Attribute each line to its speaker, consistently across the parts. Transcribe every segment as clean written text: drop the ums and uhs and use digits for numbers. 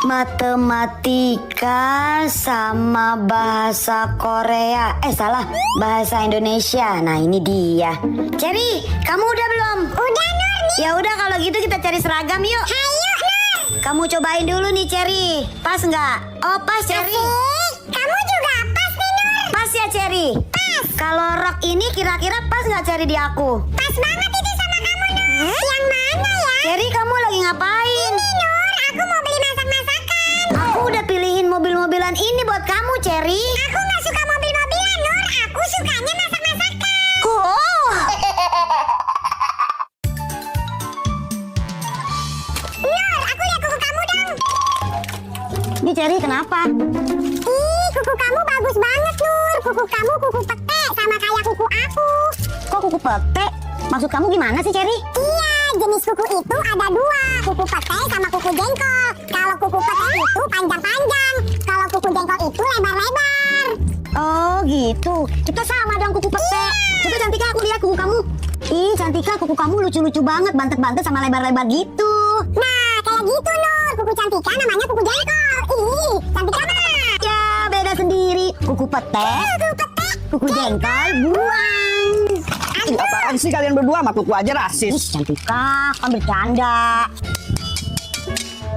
Speaker 1: Matematika sama bahasa Korea. Salah, bahasa Indonesia. Nah, ini dia. Cherry, kamu udah belum?
Speaker 2: Udah, Nur.
Speaker 1: Ya udah, kalau gitu kita cari seragam yuk.
Speaker 2: Ayo, Nur.
Speaker 1: Kamu cobain dulu nih, Cherry. Pas nggak? Oh, pas, Cherry.
Speaker 2: Asik. Kamu juga pas nih, Nur.
Speaker 1: Pas ya, Cherry?
Speaker 2: Pas.
Speaker 1: Kalau rok ini kira-kira pas nggak, Cherry, di aku?
Speaker 2: Pas banget itu sama kamu, Nur. Yang mana ya?
Speaker 1: Cherry, kamu lagi ngapain?
Speaker 2: Ini, Nur. Aku mau beli masak-masakan.
Speaker 1: Aku udah pilihin mobil-mobilan ini buat kamu, Cherry.
Speaker 2: Aku nggak suka mobil-mobilan, Nur. Aku sukanya masak-masakan.
Speaker 1: Oh.
Speaker 2: Nur, aku lihat kuku kamu dong.
Speaker 1: Ini Cherry kenapa?
Speaker 2: Ih, kuku kamu bagus banget, Nur. Kuku kamu kuku pete, sama kayak kuku aku.
Speaker 1: Kok kuku petek? Maksud kamu gimana sih, Cherry?
Speaker 2: Iya, jenis kuku itu ada dua. Kuku pete sama kuku jengkol. Kalau kuku pete itu panjang-panjang. Kalau kuku jengkol itu lebar-lebar.
Speaker 1: Oh gitu. Kita sama dong kuku petek. Coba Cantika, aku lihat kuku kamu. Ih, Cantika, kuku kamu lucu-lucu banget, bantet-bantet sama lebar-lebar gitu.
Speaker 2: Nah, kayak gitu, Nur. Kuku Cantika namanya kuku jengkol. Ih, Cantika mah.
Speaker 1: Ya, beda sendiri. Kuku petek,
Speaker 2: Kuku pete.
Speaker 1: kuku jengkol, buang.
Speaker 3: Ih, apaan sih kalian berdua sama kuku aja
Speaker 1: Ih,
Speaker 3: rasis?
Speaker 1: Cantika, kan bercanda.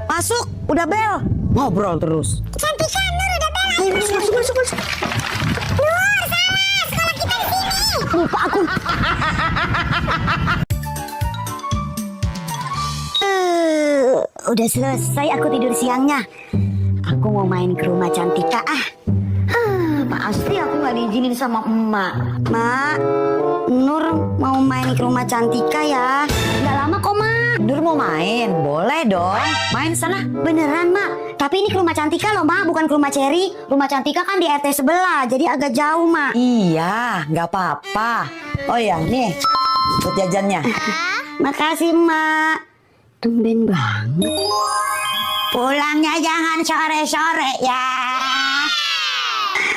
Speaker 1: Masuk, udah bel.
Speaker 3: Ngobrol terus.
Speaker 2: Cantika, Nur udah beres.
Speaker 1: Ayo, masuk.
Speaker 2: Nur, salah. Sekolah kita di sini.
Speaker 1: Lupa aku. Udah selesai aku tidur siangnya. Aku mau main ke rumah Cantika pasti aku nggak diizinin sama emak. Mak, Nur mau main ke rumah Cantika ya. Nggak lama kok, Mak.
Speaker 4: Nur mau main? Boleh dong. Main sana.
Speaker 1: Beneran, Mak. Tapi ini ke rumah Cantika loh, Mak. Bukan ke rumah Cherry. Rumah Cantika kan di RT sebelah. Jadi agak jauh, Mak.
Speaker 4: Iya, nggak apa-apa. Oh ya, nih. Buat jajannya.
Speaker 1: Makasih, Mak. Tumben banget.
Speaker 4: Pulangnya jangan sore-sore ya.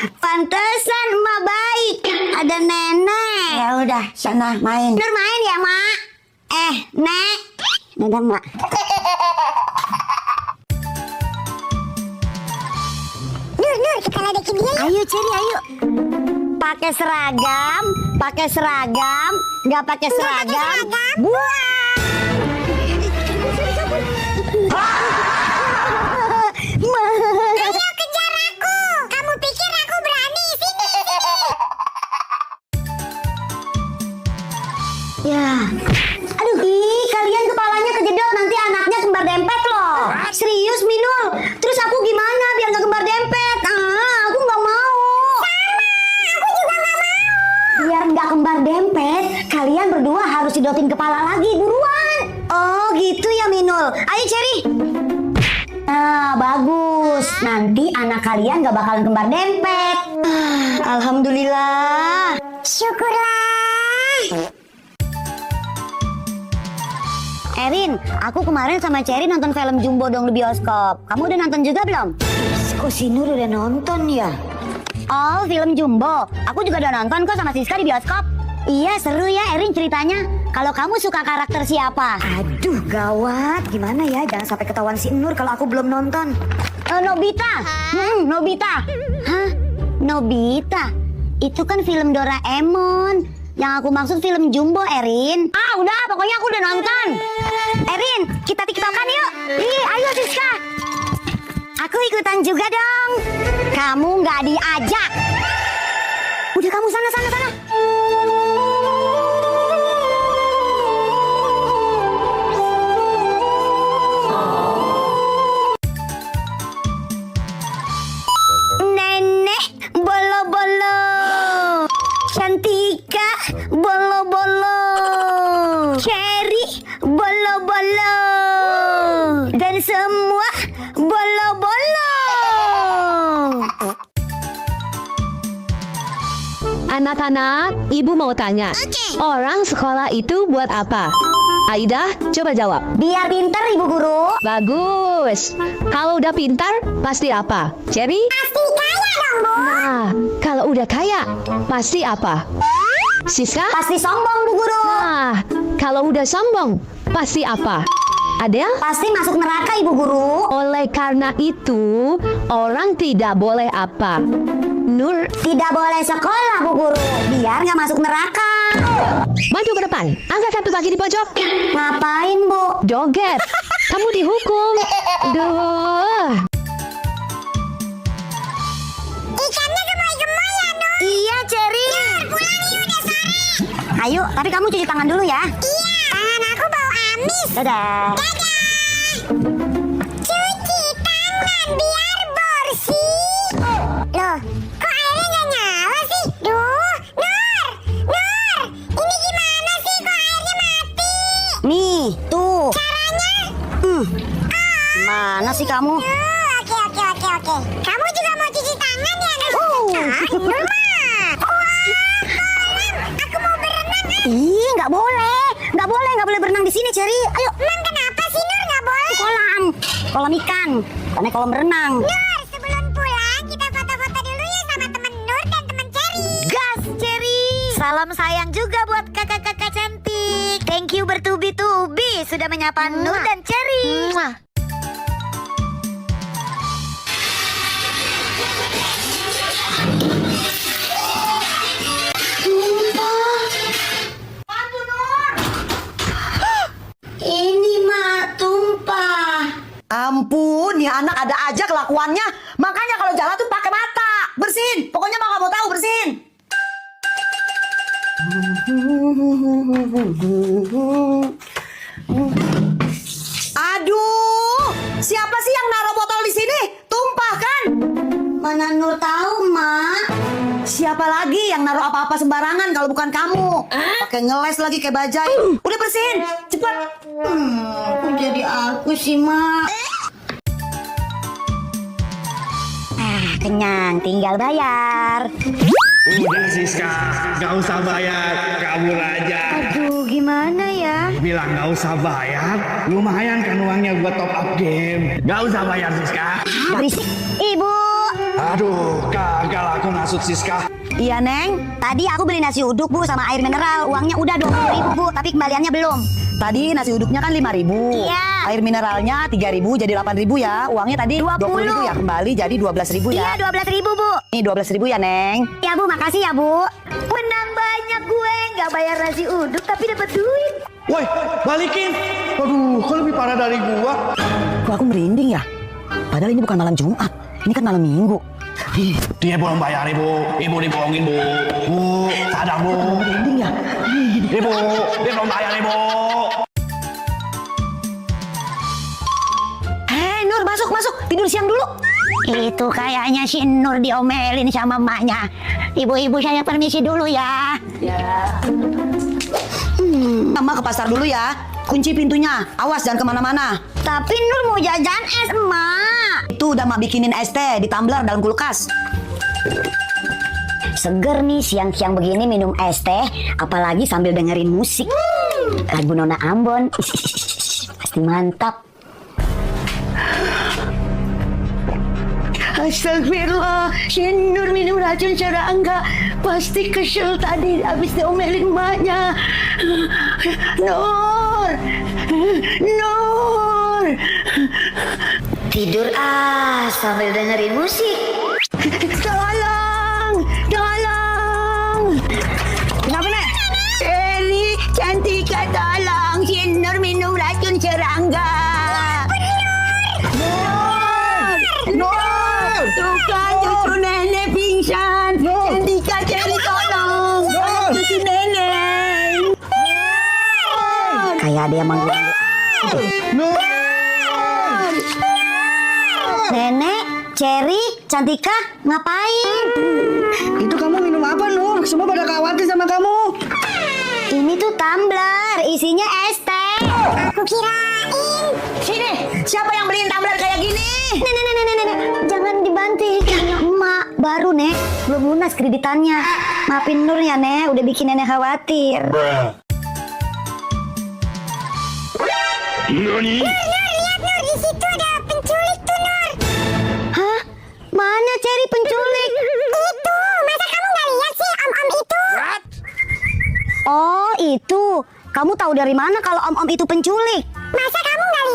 Speaker 1: Pantesan emak baik. Ada nenek.
Speaker 4: Ya udah, sana main.
Speaker 1: Nur main ya, Mak? Nek. Dadah, Mak.
Speaker 2: Nur, kita ledekin dia yuk.
Speaker 1: Ayo, Cherry, ayo. Pakai seragam, nggak pakai seragam. Buang.
Speaker 2: Ayo kejar aku. Kamu pikir aku berani? Sini.
Speaker 1: Ya. Aduh, kalian kepalanya kejedot, nanti anaknya kembar dempet loh. Serius, Minul. Terus aku gimana biar nggak kembar dempet? Aku nggak mau.
Speaker 2: Aku juga nggak mau.
Speaker 1: Biar nggak kembar dempet, kalian berdua harus didotin kepala lagi, buruan. Oh, gitu ya, Minul. Ayo, Cherry. Nah, bagus. Nanti anak kalian nggak bakalan kembar dempet. Alhamdulillah.
Speaker 2: Syukurlah.
Speaker 1: Erin, aku kemarin sama Cherry nonton film Jumbo dong di bioskop. Kamu udah nonton juga belum? Kok si Nur udah nonton ya? Oh, film Jumbo. Aku juga udah nonton kok sama Siska di bioskop. Iya, seru ya Erin ceritanya. Kalau kamu suka karakter siapa? Aduh, gawat. Gimana ya? Jangan sampai ketahuan si Nur kalau aku belum nonton. Nobita. Nobita. Hah? Nobita? Itu kan film Doraemon. Yang aku maksud film Jumbo, Erin. Udah, pokoknya aku udah nonton. Erin, kita tiktokan yuk. Ayo Siska. Aku ikutan juga dong. Kamu nggak diajak. Udah kamu sana. Nenek bolo-bolo. Cantika bolo-bolo. Cherry bolo-bolo. Dan semua bolo-bolo.
Speaker 5: Anak-anak, ibu mau tanya. Orang sekolah itu buat apa? Aida, coba jawab.
Speaker 1: Biar pinter, Ibu Guru.
Speaker 5: Bagus. Kalau udah pintar, pasti apa? Cherry?
Speaker 2: Pasti kaya dong, Bu.
Speaker 5: Nah, kalau udah kaya, pasti apa? Siska?
Speaker 1: Pasti sombong, Bu Guru.
Speaker 5: Nah, kalau udah sombong, pasti apa? Adel?
Speaker 1: Pasti masuk neraka Ibu Guru.
Speaker 5: Oleh karena itu, orang tidak boleh apa? Nur,
Speaker 1: Tidak boleh sekolah Bu Guru, biar nggak masuk neraka.
Speaker 5: maju ke depan. Angkat satu kaki di pojok.
Speaker 1: Ngapain Bu?
Speaker 5: Joget. Kamu dihukum. Duh.
Speaker 2: Ikannya gemoy-gemoy ya, Nur.
Speaker 1: Iya Cherry.
Speaker 2: Pulang yuk, udah sore.
Speaker 1: Ayo, tapi kamu cuci tangan dulu ya.
Speaker 2: Iya, tangan aku bau amis.
Speaker 1: Dadah.
Speaker 2: Cuci tangan biar bersih. Loh, kok airnya nggak nyala sih? Duh, Nur, Nur, ini gimana sih kok airnya mati?
Speaker 1: Nih, tuh.
Speaker 2: Caranya?
Speaker 1: Mana sih kamu?
Speaker 2: Oke. Kamu juga mau cuci tangan ya, Nur? Nur mah. Aku mau berenang.
Speaker 1: Ih, nggak boleh berenang di sini Cherry. Ayo.
Speaker 2: Emang kenapa sih, Nur, nggak boleh?
Speaker 1: Kolam ikan, karena kolam berenang.
Speaker 2: Nur, sebelum pulang kita foto-foto dulu ya sama temen Nur dan temen Cherry.
Speaker 1: Gas Cherry. Salam sayang juga buat kakak-kakak cantik. Thank you bertubi-tubi sudah menyapa Nur dan Cherry. Ini mah tumpah.
Speaker 4: Ampun, ya anak ada aja kelakuannya. Makanya kalau jalan tuh pakai mata. Bersihin. Pokoknya mah nggak mau tahu, bersihin. Aduh, siapa sih yang naruh botol di sini? Tumpah kan?
Speaker 1: Mana Nur tahu, Mak?
Speaker 4: Siapa lagi yang naruh apa-apa sembarangan kalau bukan kamu? Pakai ngeles lagi kayak bajai. Udah bersihin, cepat.
Speaker 1: Kok jadi aku sih, Mak? Kenyang, tinggal bayar.
Speaker 6: Udah Siska, gak usah bayar, kabur aja.
Speaker 1: Aduh, gimana ya?
Speaker 6: Bilang gak usah bayar, lumayan kan uangnya buat top up game. Gak usah bayar Siska.
Speaker 1: Berisik. Ibu.
Speaker 6: Aduh, gagal aku ngasut Siska.
Speaker 1: Iya, Neng. Tadi aku beli nasi uduk, Bu, sama air mineral. Uangnya udah 20.000, Bu, tapi kembaliannya belum.
Speaker 4: Tadi nasi uduknya kan 5.000.
Speaker 1: Iya.
Speaker 4: Air mineralnya 3.000 jadi 8.000 ya. Uangnya tadi 20.000 ya, kembali jadi 12.000 ya.
Speaker 1: Iya, 12.000, Bu.
Speaker 4: Ini 12.000 ya, Neng.
Speaker 1: Ya, Bu, makasih ya, Bu. Menang banyak gue. Nggak bayar nasi uduk, tapi dapat duit.
Speaker 6: Woi, balikin. Aduh, kok lebih parah dari gua?
Speaker 4: Kok aku merinding ya? Padahal ini bukan malam Jumat. Ini kan malam Minggu.
Speaker 6: Dia belum bayar, Ibu. Ibu dibohongin, Bu. Bu, sadar, Bu.
Speaker 4: Merinding ya?
Speaker 6: Ibu, dia belum bayar, Ibu.
Speaker 4: Nur, masuk. Tidur siang dulu.
Speaker 1: Itu kayaknya si Nur diomelin sama emaknya. Ibu-ibu saya permisi dulu ya.
Speaker 4: Mama ke pasar dulu ya. Kunci pintunya. Awas jangan kemana-mana.
Speaker 1: Tapi Nur mau jajan es, Emak.
Speaker 4: Itu udah mak bikinin es teh di tumbler dalam kulkas.
Speaker 1: Seger nih siang-siang begini minum es teh, apalagi sambil dengerin musik. Lagu Nona Ambon. Pasti mantap. Astagfirullah, si Nur minum racun secara enggak. Pasti kesel tadi habis diomelin emaknya. Nur. Tidur sambil dengerin musik. Tolong. Kenapa, Nek? Eli, Cantika, tolong. Si Nur minum racun serangga. Nur! Tuh kan cucu nenek pingsan. Cantika, Cherry, tolong. Cucu nenek. Kayak ada yang manggil. Nenek, Cherry, Cantika, ngapain?
Speaker 3: Itu kamu minum apa, Nur? Semua pada khawatir sama kamu.
Speaker 1: Ini tuh tumbler, isinya es teh.
Speaker 2: Aku kirain.
Speaker 1: Sini, siapa yang beliin tumbler kayak gini? Nenek, jangan dibanting. Punya emak, baru Nek, belum lunas kreditannya. Maafin Nur ya Nek, udah bikin nenek khawatir.
Speaker 2: Nur, lihat Nur, di situ ada penculik tuh, Nur.
Speaker 1: Hah? Mana Cherry penculik?
Speaker 2: Itu, masa kamu nggak lihat sih om-om itu?
Speaker 1: Oh, itu. Kamu tahu dari mana kalau om-om itu penculik?
Speaker 2: Masa kamu nggak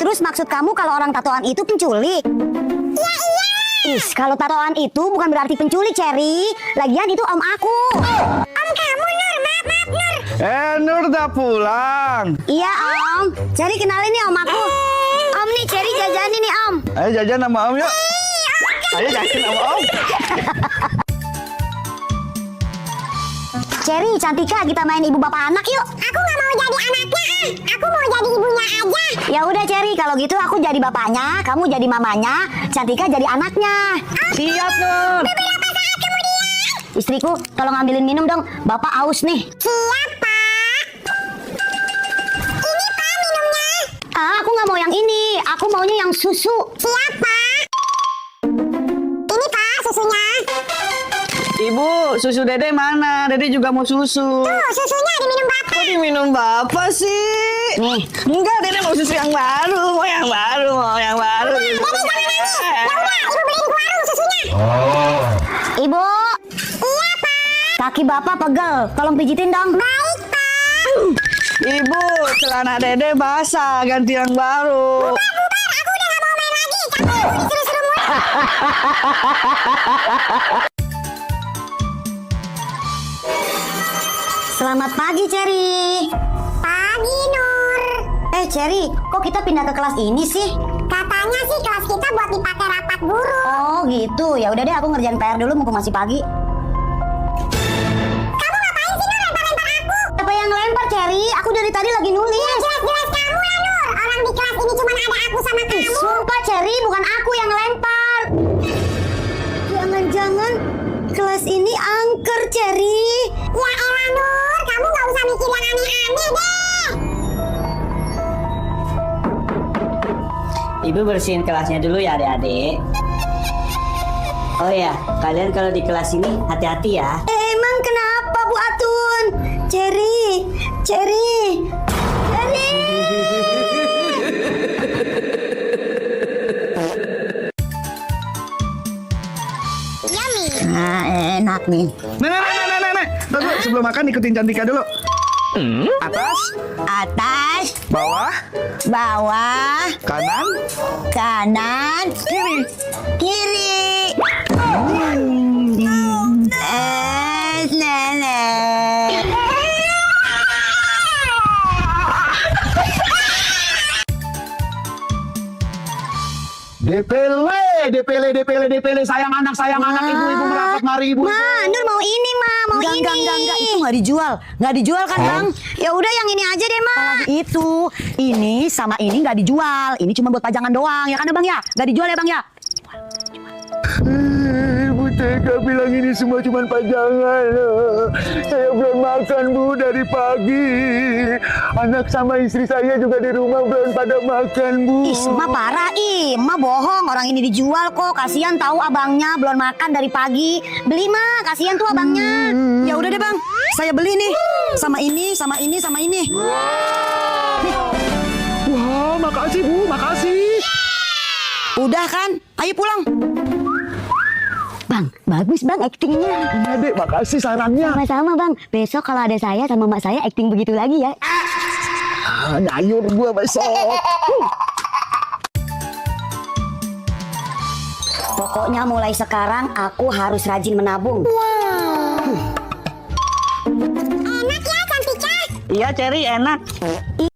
Speaker 1: Terus maksud kamu kalau orang tatoan itu penculik?
Speaker 2: Ya iya.
Speaker 1: Is, kalau tatoan itu bukan berarti penculik, Cherry. Lagian itu om aku.
Speaker 2: Om kamu Nur, maaf Nur.
Speaker 6: Nur udah pulang.
Speaker 1: Iya om. Cherry kenalin nih om aku. Om nih Cherry jajanin nih om.
Speaker 6: Ayo jajan sama om yuk. Ayo jajan sama om.
Speaker 1: Cherry, Cantika, kita main ibu bapak anak yuk.
Speaker 2: Aku nggak mau jadi anaknya ah. Aku mau jadi ibunya aja.
Speaker 1: Ya udah Cherry, kalau gitu aku jadi bapaknya, kamu jadi mamanya, Cantika jadi anaknya.
Speaker 3: Siap, Nur.
Speaker 2: Beberapa saat kemudian.
Speaker 1: Istriku, tolong ambilin minum dong. Bapak aus nih.
Speaker 2: Siap Pak. Ini Pak minumnya.
Speaker 1: Aku nggak mau yang ini. Aku maunya yang susu.
Speaker 2: Siap Pak. Ini Pak susunya.
Speaker 3: Ibu, susu Dede mana? Dede juga mau susu.
Speaker 2: Tuh susunya diminum Bapak.
Speaker 3: Kok diminum Bapak sih?
Speaker 1: Nih.
Speaker 3: Enggak, Dede mau susu yang baru. Mau yang baru, mau yang baru.
Speaker 2: Dede jangan nangis. Ya udah, ibu beliin ke warung susunya.
Speaker 1: Ibu,
Speaker 2: Iya Pak.
Speaker 1: kaki bapak pegel. Tolong pijitin dong.
Speaker 2: Baik Pak.
Speaker 3: Ibu, celana Dede basah, ganti yang baru.
Speaker 2: Bubar, aku udah gak mau main lagi. Capek aku disuruh-suruh mulu.
Speaker 1: Selamat pagi, Cherry.
Speaker 2: Pagi Nur.
Speaker 1: Cherry, kok kita pindah ke kelas ini sih?
Speaker 2: Katanya sih kelas kita buat dipakai rapat guru.
Speaker 1: Oh gitu, ya udah deh aku ngerjain PR dulu mumpung masih pagi.
Speaker 2: Kamu ngapain sih Nur lempar-lempar aku?
Speaker 1: Apa yang lempar, Cherry? Aku dari tadi lagi nulis.
Speaker 2: Jelas-jelas kamu lah Nur. Orang di kelas ini cuma ada aku sama kamu.
Speaker 1: Sumpah, Cherry, bukan aku yang lempar. Jangan-jangan kelas ini angker, Cherry.
Speaker 2: Ya elah Nur, kamu gak usah mikir yang aneh-aneh deh.
Speaker 7: Ibu bersihin kelasnya dulu ya adik-adik. Oh ya, kalian kalau di kelas ini hati-hati ya.
Speaker 1: Emang kenapa, Bu Atun? Cherry.
Speaker 2: Yummy.
Speaker 1: Nah, enak nih.
Speaker 6: Nek. Tunggu, sebelum makan ikutin Cantika dulu. Atas,
Speaker 1: Atas,
Speaker 6: bawah,
Speaker 1: bawah,
Speaker 6: kanan,
Speaker 1: kanan,
Speaker 6: kiri.
Speaker 1: Nenek.
Speaker 6: DPL, sayang anak, ibu merapat, mari ibu.
Speaker 1: Nur mau ini, mau ini.
Speaker 4: Enggak, itu nggak dijual. Nggak dijual kan, Bang?
Speaker 1: Ya udah yang ini aja deh, Ma.
Speaker 4: Itu, ini sama ini nggak dijual. Ini cuma buat pajangan doang, ya kan, Bang ya? Nggak dijual ya, Bang ya?
Speaker 6: Ibu tega bilang ini semua cuma pajangan. Saya belum makan, Bu, dari pagi. Anak sama istri saya juga di rumah belum pada makan, Bu.
Speaker 1: Ih, Ma parah, Ma bohong. Orang ini dijual kok. Kasihan tahu abangnya belum makan dari pagi. Beli, Ma. Kasihan tuh abangnya.
Speaker 4: Ya udah deh, Bang. Saya beli nih. Sama ini, sama ini, sama ini.
Speaker 6: Wah, makasih, Bu, makasih.
Speaker 4: Udah kan? Ayo pulang.
Speaker 1: Bang, bagus Bang aktingnya.
Speaker 6: Iya, Dek, makasih sarannya.
Speaker 1: Sama-sama Bang. Besok kalau ada saya sama mak saya akting begitu lagi ya.
Speaker 6: Dayur gua besok.
Speaker 1: Pokoknya mulai sekarang aku harus rajin menabung.
Speaker 2: Enak ya Cantika.
Speaker 3: Iya, Cherry enak.